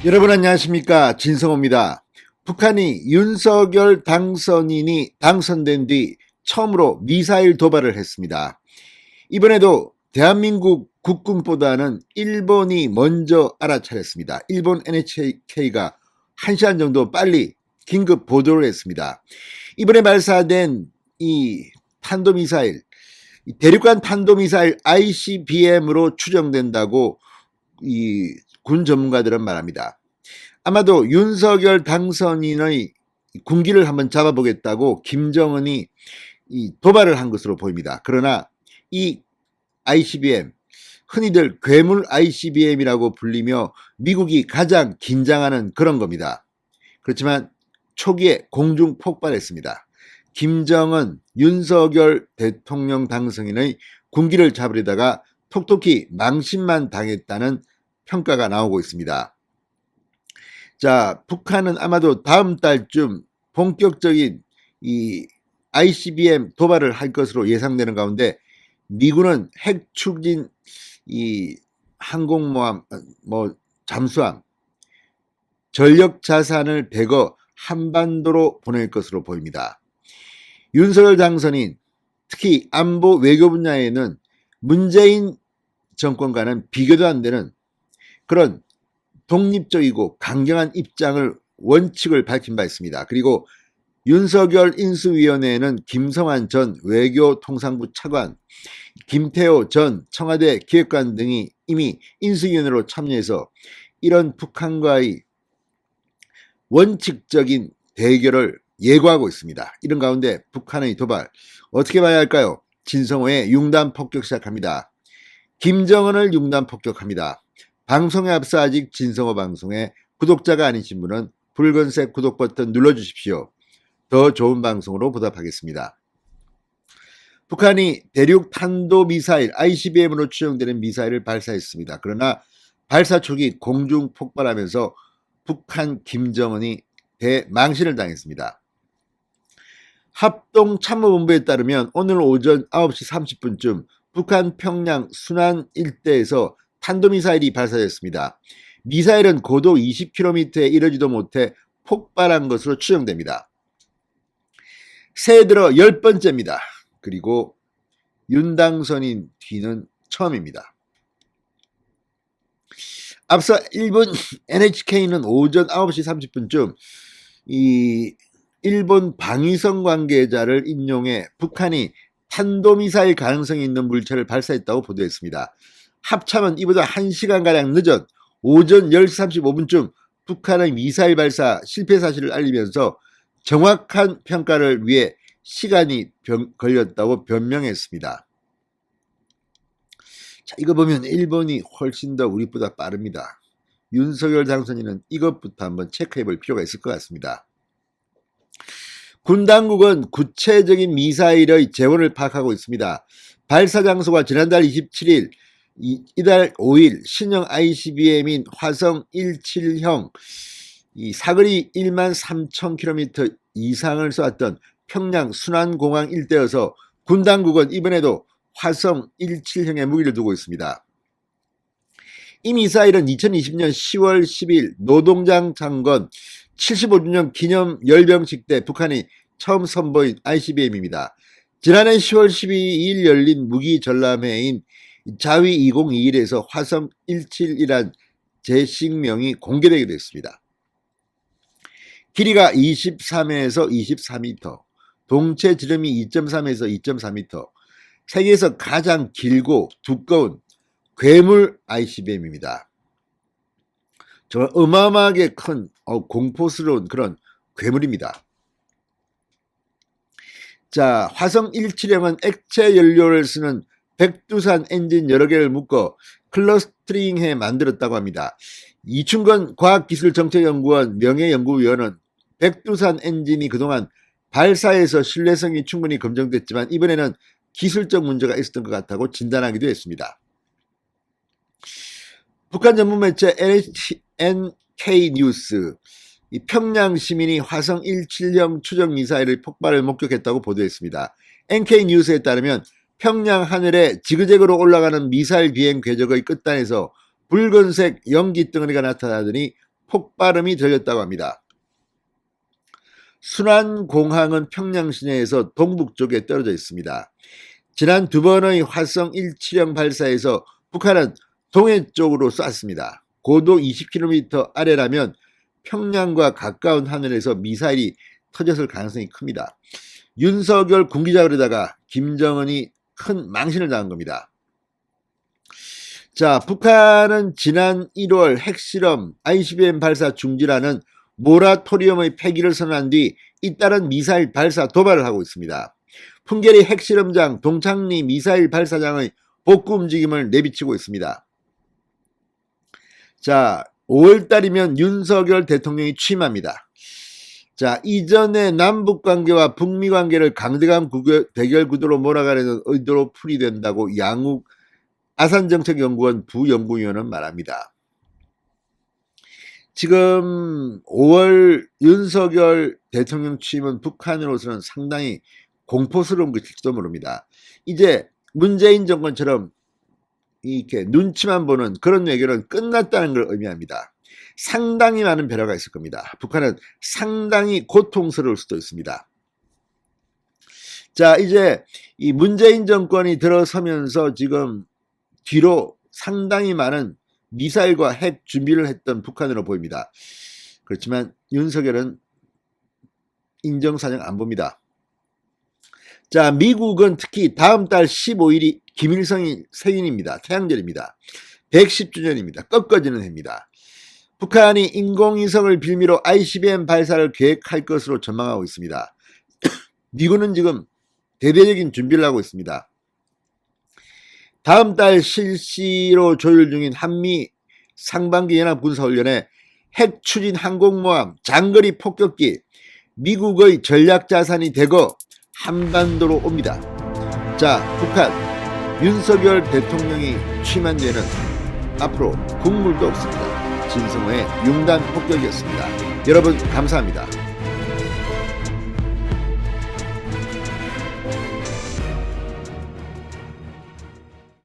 여러분 안녕하십니까, 진성호입니다. 북한이 윤석열 당선인이 당선된 뒤 처음으로 미사일 도발을 했습니다. 이번에도 대한민국 국군보다는 일본이 먼저 알아차렸습니다. 일본 NHK가 1시간 정도 빨리 긴급 보도를 했습니다. 이번에 발사된 이 탄도미사일, 대륙간 탄도미사일 ICBM으로 추정된다고 이 군 전문가들은 말합니다. 아마도 윤석열 당선인의 군기를 한번 잡아보겠다고 김정은이 도발을 한 것으로 보입니다. 그러나 이 ICBM, 흔히들 괴물 ICBM이라고 불리며 미국이 가장 긴장하는 그런 겁니다. 그렇지만 초기에 공중 폭발했습니다. 김정은, 윤석열 대통령 당선인의 군기를 잡으려다가 톡톡히 망신만 당했다는 평가가 나오고 있습니다. 자, 북한은 아마도 다음 달쯤 본격적인 이 ICBM 도발을 할 것으로 예상되는 가운데 미군은 핵 추진 이 항공모함, 잠수함, 전력 자산을 대거 한반도로 보낼 것으로 보입니다. 윤석열 당선인, 특히 안보 외교 분야에는 문재인 정권과는 비교도 안 되는 그런 독립적이고 강경한 입장을 원칙을 밝힌 바 있습니다. 그리고 윤석열 인수위원회에는 김성환 전 외교통상부 차관, 김태호 전 청와대 기획관 등이 이미 인수위원회로 참여해서 이런 북한과의 원칙적인 대결을 예고하고 있습니다. 이런 가운데 북한의 도발 어떻게 봐야 할까요? 진성호의 융단 폭격 시작합니다. 김정은을 융단 폭격합니다. 방송에 앞서 아직 진성호 방송에 구독자가 아니신 분은 붉은색 구독 버튼 눌러주십시오. 더 좋은 방송으로 보답하겠습니다. 북한이 대륙 탄도미사일 ICBM으로 추정되는 미사일을 발사했습니다. 그러나 발사 초기 공중 폭발하면서 북한 김정은이 대망신을 당했습니다. 합동참모본부에 따르면 오늘 오전 9시 30분쯤 북한 평양 순안 일대에서 탄도미사일이 발사됐습니다. 미사일은 고도 20km에 이르지도 못해 폭발한 것으로 추정됩니다. 새해 들어 10번째입니다. 그리고 윤당선인 뒤는 처음입니다. 앞서 일본 NHK는 오전 9시 30분쯤 이 일본 방위성 관계자를 인용해 북한이 탄도미사일 가능성이 있는 물체를 발사했다고 보도했습니다. 합참은 이보다 1시간가량 늦은 오전 10시 35분쯤 북한의 미사일 발사 실패 사실을 알리면서 정확한 평가를 위해 시간이 걸렸다고 변명했습니다. 자, 이거 보면 일본이 훨씬 더 우리보다 빠릅니다. 윤석열 당선인은 이것부터 한번 체크해 볼 필요가 있을 것 같습니다. 군 당국은 구체적인 미사일의 재원을 파악하고 있습니다. 발사 장소가 지난달 27일, 이달 5일 신형 ICBM인 화성 17형 이 사거리 13,000km 이상을 쏘았던 평양 순안공항 일대여서 군 당국은 이번에도 화성 17형의 무기를 두고 있습니다. 이 미사일은 2020년 10월 10일 노동장 창건 75주년 기념 열병식 때 북한이 처음 선보인 ICBM입니다. 지난해 10월 12일 열린 무기 전람회인 자위 2021에서 화성 17이란 제식명이 공개되기도 했습니다. 길이가 23에서 24m, 동체 지름이 2.3에서 2.4m, 세계에서 가장 길고 두꺼운 괴물 ICBM입니다. 정말 어마어마하게 큰 공포스러운 그런 괴물입니다. 자, 화성 17형은 액체 연료를 쓰는 백두산 엔진 여러 개를 묶어 클러스터링해 만들었다고 합니다. 이충건 과학기술정책연구원 명예연구위원은 백두산 엔진이 그동안 발사에서 신뢰성이 충분히 검증됐지만 이번에는 기술적 문제가 있었던 것 같다고 진단하기도 했습니다. 북한 전문 매체 NK뉴스, 평양 시민이 화성 17형 추정 미사일의 폭발을 목격했다고 보도했습니다. NK뉴스에 따르면 평양 하늘에 지그재그로 올라가는 미사일 비행 궤적의 끝단에서 붉은색 연기 덩어리가 나타나더니 폭발음이 들렸다고 합니다. 순환공항은 평양 시내에서 동북쪽에 떨어져 있습니다. 지난 2번의 화성 17형 발사에서 북한은 동해 쪽으로 쐈습니다. 고도 20km 아래라면 평양과 가까운 하늘에서 미사일이 터졌을 가능성이 큽니다. 윤석열 군기자 그러다가 김정은이 큰 망신을 당한 겁니다. 자, 북한은 지난 1월 핵실험 ICBM 발사 중지라는 모라토리엄의 폐기를 선언한 뒤 잇따른 미사일 발사 도발을 하고 있습니다. 풍계리 핵실험장 동창리 미사일 발사장의 복구 움직임을 내비치고 있습니다. 자, 5월달이면 윤석열 대통령이 취임합니다. 자, 이전에 남북관계와 북미관계를 강대강 대결 구도로 몰아가려는 의도로 풀이된다고 양욱 아산정책연구원 부연구위원은 말합니다. 지금 5월 윤석열 대통령 취임은 북한으로서는 상당히 공포스러운 것일지도 모릅니다. 이제 문재인 정권처럼 이렇게 눈치만 보는 그런 외교는 끝났다는 걸 의미합니다. 상당히 많은 변화가 있을 겁니다. 북한은 상당히 고통스러울 수도 있습니다. 자, 이제 이 문재인 정권이 들어서면서 지금 뒤로 상당히 많은 미사일과 핵 준비를 했던 북한으로 보입니다. 그렇지만 윤석열은 인정사정 안 봅니다. 자, 미국은 특히 다음 달 15일이 김일성이 생일입니다. 태양절입니다. 110주년입니다. 꺾어지는 해입니다. 북한이 인공위성을 빌미로 ICBM 발사를 계획할 것으로 전망하고 있습니다. 미군은 지금 대대적인 준비를 하고 있습니다. 다음 달 실시로 조율 중인 한미 상반기 연합군사훈련에 핵 추진 항공모함, 장거리 폭격기, 미국의 전략자산이 되고 한반도로 옵니다. 자, 북한 윤석열 대통령이 취임한 뒤에는 앞으로 국물도 없습니다. 진성호의 융단 폭격이었습니다. 여러분 감사합니다.